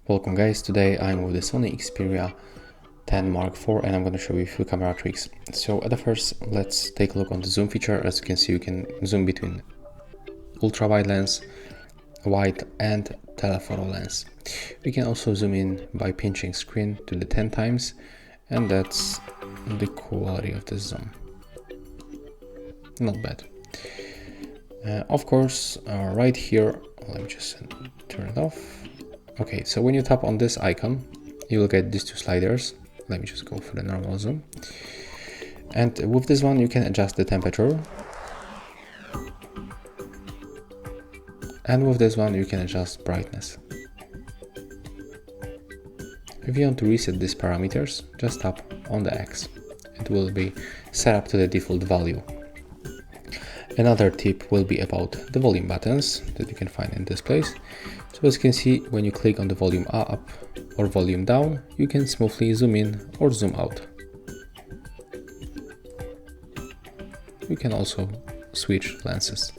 Welcome guys, today I'm with the Sony Xperia 10 Mark IV and I'm going to show you a few camera tricks. So at the first, let's take a look on the zoom feature. As you can see, you can zoom between ultra wide lens, wide and telephoto lens. We can also zoom in by pinching screen to the 10 times, and that's the quality of the zoom. Not bad. Of course, right here, let me just turn it off. Okay, so when you tap on this icon, you will get these two sliders. Let me just go for the normal zoom. And with this one, you can adjust the temperature. And with this one, you can adjust brightness. If you want to reset these parameters, just tap on the X. It will be set up to the default value. Another tip will be about the volume buttons that you can find in this place. So as you can see, when you click on the volume up or volume down, you can smoothly zoom in or zoom out. You can also switch lenses.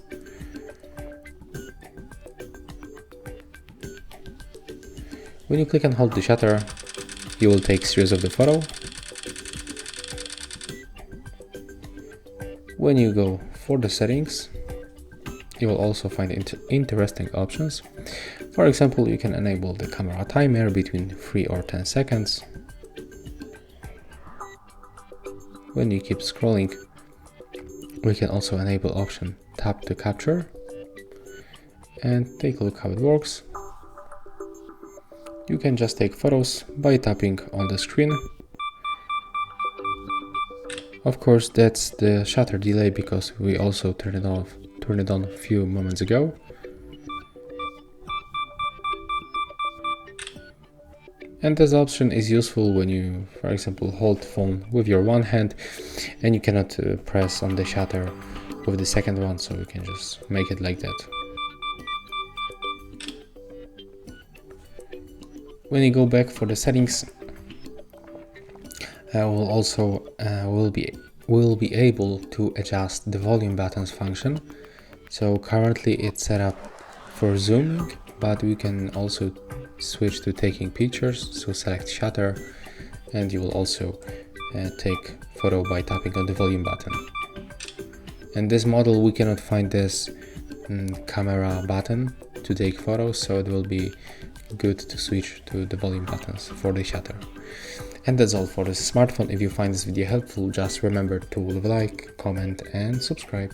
When you click and hold the shutter, you will take series of the photo. When you go for the settings, you will also find interesting options. For example, you can enable the camera timer between 3 or 10 seconds. When you keep scrolling, we can also enable option tap to capture and take a look how it works. You can just take photos by tapping on the screen. Of course, that's the shutter delay because we also turned it on a few moments ago. And this option is useful when you, for example, hold phone with your one hand and you cannot press on the shutter with the second one, so you can just make it like that. When you go back for the settings, we'll be able to adjust the volume buttons function. So currently it's set up for zooming, but we can also switch to taking pictures. So select shutter, and you will also take photo by tapping on the volume button. In this model, we cannot find this camera button to take photos, so it will be good to switch to the volume buttons for the shutter. And that's all for this smartphone. If you find this video helpful, just remember to leave a like, comment and subscribe.